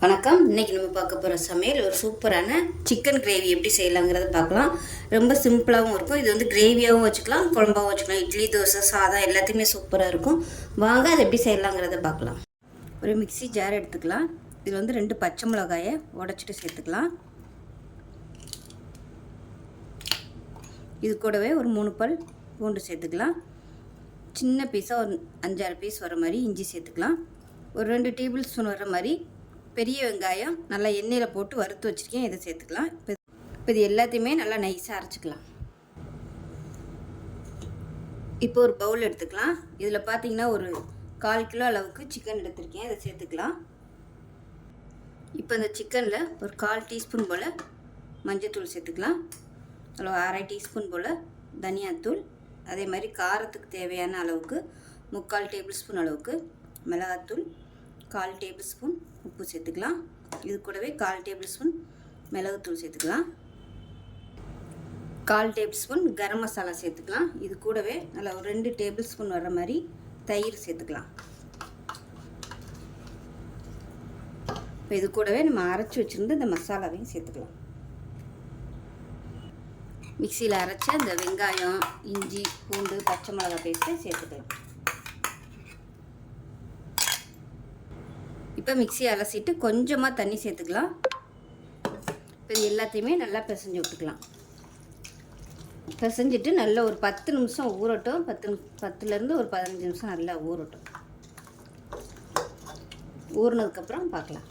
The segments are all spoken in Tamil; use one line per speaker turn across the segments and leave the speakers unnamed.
வணக்கம். இன்றைக்கி நம்ம பார்க்க போகிற சமையல் ஒரு சூப்பரான சிக்கன் கிரேவி எப்படி செய்யலாங்கிறத பார்க்கலாம். ரொம்ப சிம்பிளாகவும் இருக்கும். இது கிரேவியாகவும் வச்சுக்கலாம், குழம்பாகவும் வச்சுக்கலாம். இட்லி, தோசை, சாதம் எல்லாத்தையுமே சூப்பராக இருக்கும். வாங்க அதை எப்படி செய்யலாங்கிறத பார்க்கலாம். ஒரு மிக்ஸி ஜார் எடுத்துக்கலாம். இதில் 2 பச்சை மிளகாயை உடச்சிட்டு சேர்த்துக்கலாம். இது கூடவே ஒரு 3 பல் பூண்டு சேர்த்துக்கலாம். சின்ன பீஸாக ஒரு 5-6 பீஸ் வர மாதிரி இஞ்சி சேர்த்துக்கலாம். ஒரு 2 டேபிள் ஸ்பூன் வர மாதிரி பெரிய வெங்காயம் நல்லா எண்ணெயில் போட்டு வறுத்து வச்சுருக்கேன், இதை சேர்த்துக்கலாம். இப்போ இது எல்லாத்தையுமே நல்லா நைஸாக அரைச்சிக்கலாம். இப்போ ஒரு பவுல் எடுத்துக்கலாம். இதில் பார்த்தீங்கன்னா ஒரு 1/4 கிலோ அளவுக்கு சிக்கன் எடுத்திருக்கேன், இதை சேர்த்துக்கலாம். இப்போ இந்த சிக்கனில் ஒரு 1/4 டீஸ்பூன் போல் மஞ்சள்தூள் சேர்த்துக்கலாம். அதில் 1/2 டீஸ்பூன் போல் தனியாத்தூள், அதே மாதிரி காரத்துக்கு தேவையான அளவுக்கு 3/4 டேபிள் ஸ்பூன் அளவுக்கு மிளகாத்தூள், 1/4 டேபிள் ஸ்பூன் உப்பு சேர்த்துக்கலாம். இது கூடவே 1/4 டேபிள் ஸ்பூன் மிளகுத்தூள் சேர்த்துக்கலாம். 1/4 டேபிள் ஸ்பூன் கரம் மசாலா சேர்த்துக்கலாம். இது கூடவே நல்லா ஒரு 2 டேபிள் ஸ்பூன் வர்ற மாதிரி தயிர் சேர்த்துக்கலாம். இப்போ இது கூடவே நம்ம அரைச்சி வச்சுருந்து இந்த மசாலாவையும் சேர்த்துக்கலாம். மிக்சியில் அரைச்ச இந்த வெங்காயம், இஞ்சி, பூண்டு, பச்சை மிளகாய் பேஸ்ட்டை சேர்த்துக்கலாம். இப்போ மிக்ஸியை அலசிட்டு கொஞ்சமாக தண்ணி சேர்த்துக்கலாம். இப்போ இது எல்லாத்தையுமே நல்லா பிசைஞ்சு விட்டுக்கலாம். பிசைஞ்சிட்டு நல்லா ஒரு 10 நிமிஷம் ஊறட்டும். 10லேருந்து ஒரு 15 நிமிஷம் நல்லா ஊறட்டும். ஊறினதுக்கப்புறம் பார்க்கலாம்.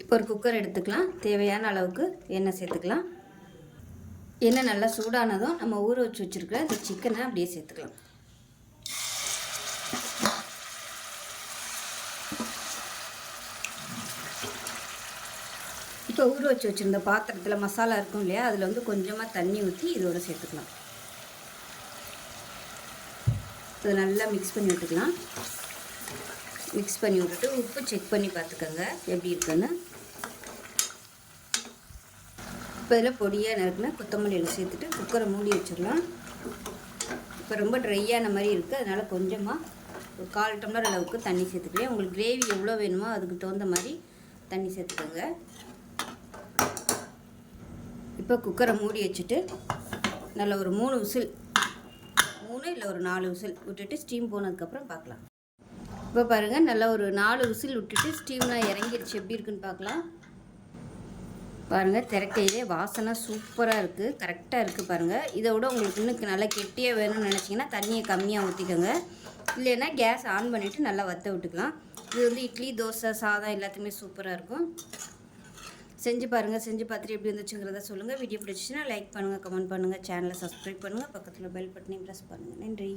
இப்போ ஒரு குக்கர் எடுத்துக்கலாம். தேவையான அளவுக்கு எண்ணெய் சேர்த்துக்கலாம். எண்ணெய் நல்லா சூடானதும் நம்ம ஊற வச்சு வச்சுருக்கிற இந்த சிக்கனை அப்படியே சேர்த்துக்கலாம். இப்போ ஊற வச்சு வச்சுருந்த பாத்திரத்தில் மசாலா இருக்கும் இல்லையா, அதில் கொஞ்சமாக தண்ணி ஊற்றி இதோடு சேர்த்துக்கலாம். இது நல்லா மிக்ஸ் பண்ணி விட்டுக்கலாம். மிக்ஸ் பண்ணி விட்டுட்டு உப்பு செக் பண்ணி பார்த்துக்கோங்க எப்படி இருக்குன்னு. இப்போ இதில் பொடியாக நறுக்குனா கொத்தமல்லியில் சேர்த்துட்டு குக்கரை மூடி வச்சிடலாம். இப்போ ரொம்ப ட்ரையான மாதிரி இருக்குது, அதனால் கொஞ்சமாக ஒரு 1/4 டம்ளர் அளவுக்கு தண்ணி சேர்த்துக்கிறேன். உங்களுக்கு கிரேவி எவ்வளோ வேணுமோ அதுக்கு தகுந்த மாதிரி தண்ணி சேர்த்துக்கோங்க. இப்போ குக்கரை மூடி வச்சுட்டு நல்லா ஒரு 3 விசில், 3 இல்லை ஒரு 4 விசில் விட்டுட்டு ஸ்டீம் போனதுக்கப்புறம் பார்க்கலாம். இப்போ பாருங்கள், நல்லா ஒரு 4 விசில் விட்டுட்டு ஸ்டீம்லாம் இறங்கிடுச்சு. எப்படி இருக்குன்னு பார்க்கலாம். பாருங்கள், திறக்கையிலே வாசனை சூப்பராக இருக்குது, கரெக்டாக இருக்குது பாருங்கள். இதை விட உங்களுக்கு இன்னும் நல்லா கெட்டியாக வேணும்னு நினச்சிங்கன்னா தண்ணியை கம்மியாக ஊற்றிக்கோங்க. இல்லைன்னா கேஸ் ஆன் பண்ணிவிட்டு நல்லா வற்ற விட்டுக்கலாம். இது இட்லி, தோசை, சாதம் எல்லாத்துக்குமே சூப்பராக இருக்கும். செஞ்சு பாருங்கள். செஞ்சு பார்த்துட்டு எப்படி இருந்துச்சுங்கிறத சொல்லுங்கள். வீடியோ பிடிச்சிச்சின்னா லைக் பண்ணுங்கள், கமெண்ட் பண்ணுங்கள், சேனலை சப்ஸ்கிரைப் பண்ணுங்கள், பக்கத்தில் பெல் பட்டனையும் ப்ரெஸ் பண்ணுங்கள். நன்றி.